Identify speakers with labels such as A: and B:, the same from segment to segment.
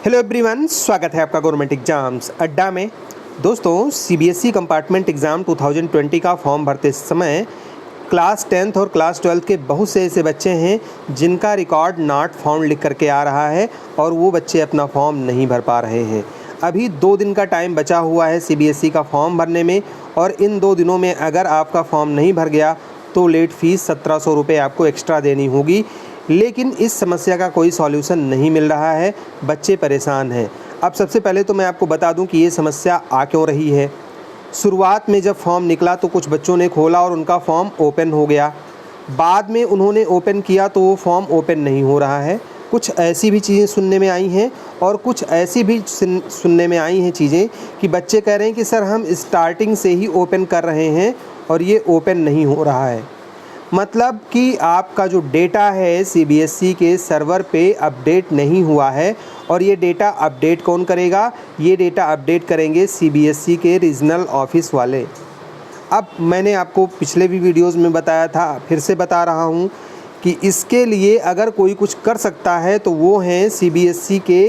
A: Hello everyone, स्वागत है आपका गवर्नमेंट एग्जाम्स अड्डा में। दोस्तों, सीबीएसई कंपार्टमेंट एग्ज़ाम 2020 का फॉर्म भरते समय क्लास 10th और क्लास 12th के बहुत से ऐसे बच्चे हैं जिनका रिकॉर्ड नॉट फाउंड लिख करके आ रहा है और वो बच्चे अपना फॉर्म नहीं भर पा रहे हैं। अभी 2 दिन का टाइम बचा हुआ है सीबीएसई का फॉर्म भरने में, और इन 2 दिनों में अगर आपका फॉर्म नहीं भर गया तो लेट फीस 1700 रुपये आपको एक्स्ट्रा देनी होगी। लेकिन इस समस्या का कोई सॉल्यूशन नहीं मिल रहा है, बच्चे परेशान हैं। अब सबसे पहले तो मैं आपको बता दूं कि ये समस्या आ क्यों रही है। शुरुआत में जब फॉर्म निकला तो कुछ बच्चों ने खोला और उनका फॉर्म ओपन हो गया। बाद में उन्होंने ओपन किया तो वो फॉर्म ओपन नहीं हो रहा है। कुछ ऐसी भी चीज़ें सुनने में आई हैं और कुछ ऐसी भी सुनने में आई हैं चीज़ें कि बच्चे कह रहे हैं कि सर हम स्टार्टिंग से ही ओपन कर रहे हैं और ये ओपन नहीं हो रहा है। मतलब कि आपका जो डेटा है सीबीएसई के सर्वर पे अपडेट नहीं हुआ है, और ये डेटा अपडेट कौन करेगा? ये डेटा अपडेट करेंगे सीबीएसई के रीजनल ऑफिस वाले। अब मैंने आपको पिछले भी वीडियोस में बताया था, फिर से बता रहा हूँ कि इसके लिए अगर कोई कुछ कर सकता है तो वो हैं सीबीएसई के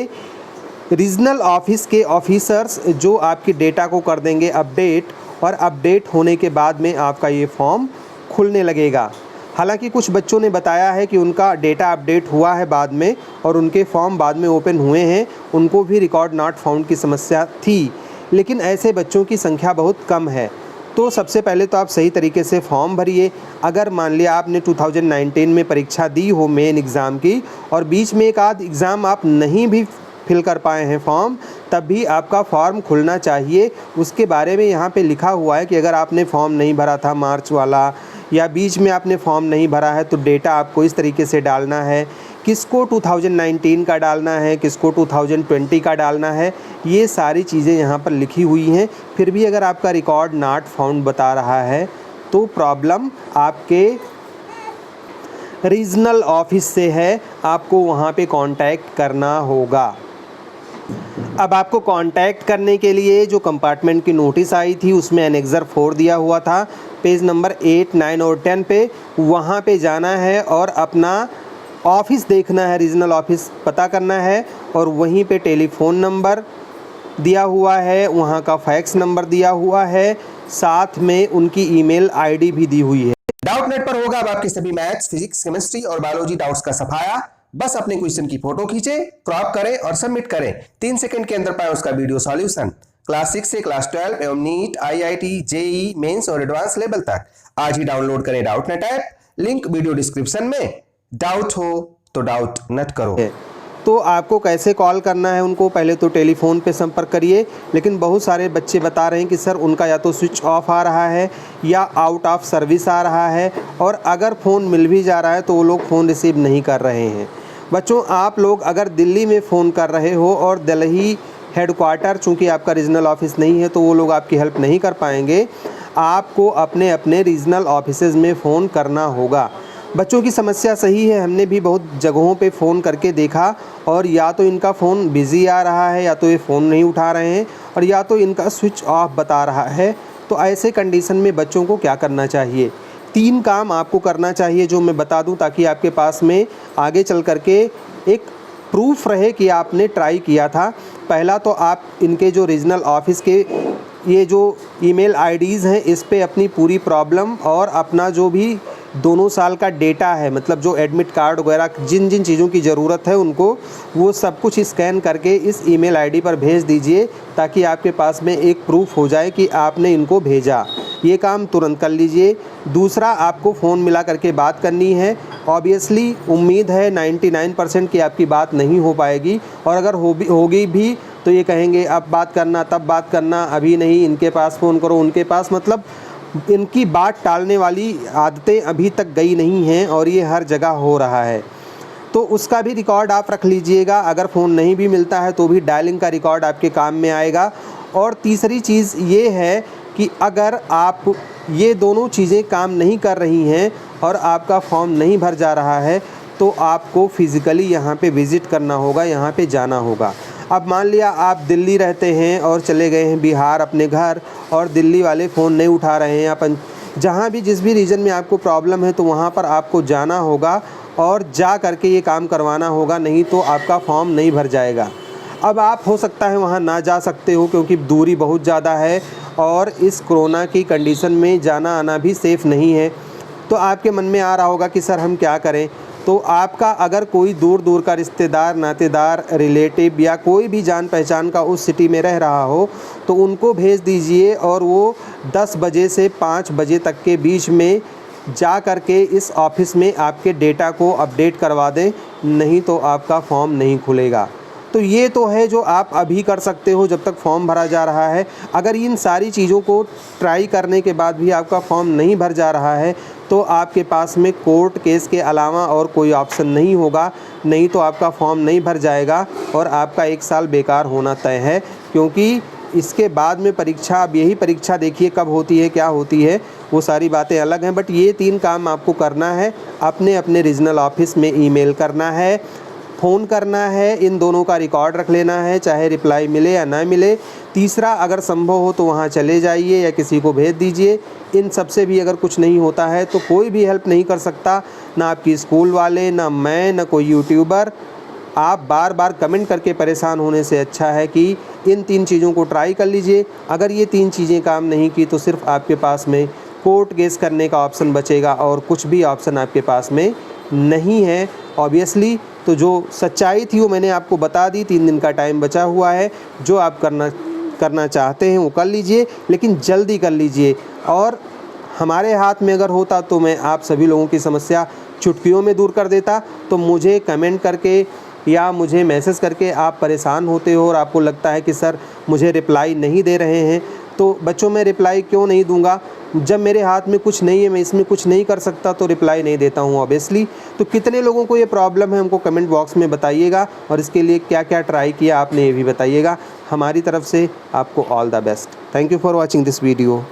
A: रीजनल ऑफिस के ऑफिसर्स, जो आपके डेटा को कर देंगे अपडेट, और अपडेट होने के बाद में आपका ये फॉर्म खुलने लगेगा। हालांकि कुछ बच्चों ने बताया है कि उनका डेटा अपडेट हुआ है बाद में और उनके फॉर्म बाद में ओपन हुए हैं, उनको भी रिकॉर्ड नॉट फाउंड की समस्या थी, लेकिन ऐसे बच्चों की संख्या बहुत कम है। तो सबसे पहले तो आप सही तरीके से फॉर्म भरिए। अगर मान लिया आपने 2019 में परीक्षा दी हो मेन एग्ज़ाम की, और बीच में एक आध एग्ज़ाम आप नहीं भी फिल कर पाए हैं फॉर्म, तब भी आपका फॉर्म खुलना चाहिए। उसके बारे में यहाँ पे लिखा हुआ है कि अगर आपने फॉर्म नहीं भरा था मार्च वाला, या बीच में आपने फॉर्म नहीं भरा है, तो डेटा आपको इस तरीके से डालना है। किसको 2019 का डालना है, किसको 2020 का डालना है, ये सारी चीज़ें यहाँ पर लिखी हुई हैं। फिर भी अगर आपका रिकॉर्ड नॉट फाउंड बता रहा है तो प्रॉब्लम आपके रीजनल ऑफिस से है, आपको वहाँ पे कांटेक्ट करना होगा। अब आपको कांटेक्ट करने के लिए जो कंपार्टमेंट की नोटिस आई थी उसमें एनेक्सर 4 दिया हुआ था, पेज नंबर 8, 9 और 10 पे वहाँ पे जाना है और अपना ऑफिस देखना है, रीजनल ऑफिस पता करना है, और वहीं पे टेलीफ़ोन नंबर दिया हुआ है, वहाँ का फैक्स नंबर दिया हुआ है, साथ में उनकी ईमेल आईडी भी दी हुई है।
B: डाउटनेट पर होगा अब आपके सभी मैथ्स, फिजिक्स, केमिस्ट्री और बायोलॉजी डाउट्स का सफाया। बस अपने क्वेश्चन की फोटो खींचे, क्रॉप करें और सबमिट करें। 3 सेकंड के अंदर पाएं उसका वीडियो सॉल्यूशन। क्लास 6 से क्लास 12 एवं नीट, आईआईटी, जेई मेंस और एडवांस लेवल तक आज ही डाउनलोड करें Doubtnut app. Link video description में। डाउट हो तो डाउट नट करो।
A: तो आपको कैसे कॉल करना है उनको? पहले तो टेलीफ़ोन पे संपर्क करिए, लेकिन बहुत सारे बच्चे बता रहे हैं कि सर उनका या तो स्विच ऑफ आ रहा है या आउट ऑफ सर्विस आ रहा है, और अगर फ़ोन मिल भी जा रहा है तो वो लोग फ़ोन रिसीव नहीं कर रहे हैं। बच्चों, आप लोग अगर दिल्ली में फ़ोन कर रहे हो और दिल्ली हेडक्वार्टर, चूँकि आपका रीजनल ऑफिस नहीं है तो वो लोग आपकी हेल्प नहीं कर पाएंगे, आपको अपने अपने रीजनल ऑफिसेज़ में फ़ोन करना होगा। बच्चों की समस्या सही है, हमने भी बहुत जगहों पे फ़ोन करके देखा, और या तो इनका फ़ोन बिज़ी आ रहा है, या तो ये फ़ोन नहीं उठा रहे हैं, और या तो इनका स्विच ऑफ बता रहा है। तो ऐसे कंडीशन में बच्चों को क्या करना चाहिए? 3 काम आपको करना चाहिए जो मैं बता दूं, ताकि आपके पास में आगे चल करके एक प्रूफ रहे कि आपने ट्राई किया था। पहला तो आप इनके जो रीजनल ऑफिस के ये जो ईमेल आईडीज़ हैं, इस पे अपनी पूरी प्रॉब्लम और अपना जो भी 2 साल का डेटा है, मतलब जो एडमिट कार्ड वगैरह जिन जिन चीज़ों की ज़रूरत है उनको, वो सब कुछ स्कैन करके इस ईमेल आईडी पर भेज दीजिए, ताकि आपके पास में एक प्रूफ हो जाए कि आपने इनको भेजा। ये काम तुरंत कर लीजिए। दूसरा, आपको फ़ोन मिला करके बात करनी है। ऑब्वियसली उम्मीद है 99% की आपकी बात नहीं हो पाएगी, और अगर होगी भी तो ये कहेंगे अब बात करना, तब बात करना, अभी नहीं, इनके पास फ़ोन करो, उनके पास, मतलब इनकी बात टालने वाली आदतें अभी तक गई नहीं हैं, और ये हर जगह हो रहा है। तो उसका भी रिकॉर्ड आप रख लीजिएगा। अगर फ़ोन नहीं भी मिलता है तो भी डायलिंग का रिकॉर्ड आपके काम में आएगा। और तीसरी चीज़ ये है कि अगर आप ये दोनों चीज़ें काम नहीं कर रही हैं और आपका फॉर्म नहीं भर जा रहा है, तो आपको फ़िज़िकली यहाँ पे विज़िट करना होगा, यहाँ पे जाना होगा। अब मान लिया आप दिल्ली रहते हैं और चले गए हैं बिहार अपने घर, और दिल्ली वाले फ़ोन नहीं उठा रहे हैं, अपन जहाँ भी जिस भी रीजन में आपको प्रॉब्लम है तो वहाँ पर आपको जाना होगा और जा करके ये काम करवाना होगा, नहीं तो आपका फॉर्म नहीं भर जाएगा। अब आप हो सकता है वहाँ ना जा सकते हो क्योंकि दूरी बहुत ज़्यादा है और इस कोरोना की कंडीशन में जाना आना भी सेफ़ नहीं है। तो आपके मन में आ रहा होगा कि सर हम क्या करें। तो आपका अगर कोई दूर दूर का रिश्तेदार, नातेदार, रिलेटिव या कोई भी जान पहचान का उस सिटी में रह रहा हो तो उनको भेज दीजिए और वो 10 बजे से 5 बजे तक के बीच में जा कर के इस ऑफिस में आपके डेटा को अपडेट करवा दें, नहीं तो आपका फॉर्म नहीं खुलेगा। तो ये तो है जो आप अभी कर सकते हो जब तक फॉर्म भरा जा रहा है। अगर इन सारी चीज़ों को ट्राई करने के बाद भी आपका फॉर्म नहीं भर जा रहा है तो आपके पास में कोर्ट केस के अलावा और कोई ऑप्शन नहीं होगा, नहीं तो आपका फॉर्म नहीं भर जाएगा और आपका 1 साल बेकार होना तय है। क्योंकि इसके बाद में परीक्षा, अब यही परीक्षा देखिए कब होती है, क्या होती है, वो सारी बातें अलग हैं। बट ये 3 काम आपको करना है। अपने अपने रीजनल ऑफिस में ईमेल करना है, फ़ोन करना है, इन दोनों का रिकॉर्ड रख लेना है, चाहे रिप्लाई मिले या ना मिले। तीसरा, अगर संभव हो तो वहाँ चले जाइए या किसी को भेज दीजिए। इन सब से भी अगर कुछ नहीं होता है तो कोई भी हेल्प नहीं कर सकता, ना आपकी स्कूल वाले, ना मैं, ना कोई यूट्यूबर। आप बार बार कमेंट करके परेशान होने से अच्छा है कि इन 3 चीज़ों को ट्राई कर लीजिए। अगर ये 3 चीज़ें काम नहीं की तो सिर्फ आपके पास में कोर्ट केस करने का ऑप्शन बचेगा और कुछ भी ऑप्शन आपके पास में नहीं है ऑब्वियसली। तो जो सच्चाई थी वो मैंने आपको बता दी। 3 दिन का टाइम बचा हुआ है, जो आप करना चाहते हैं वो कर लीजिए, लेकिन जल्दी कर लीजिए। और हमारे हाथ में अगर होता तो मैं आप सभी लोगों की समस्या चुटकियों में दूर कर देता। तो मुझे कमेंट करके या मुझे मैसेज करके आप परेशान होते हो और आपको लगता है कि सर मुझे रिप्लाई नहीं दे रहे हैं, तो बच्चों मैं रिप्लाई क्यों नहीं दूंगा? जब मेरे हाथ में कुछ नहीं है, मैं इसमें कुछ नहीं कर सकता, तो रिप्लाई नहीं देता हूं ऑब्वियसली। तो कितने लोगों को ये प्रॉब्लम है हमको कमेंट बॉक्स में बताइएगा और इसके लिए क्या क्या ट्राई किया आपने ये भी बताइएगा। हमारी तरफ से आपको all the best. Thank you for watching this video.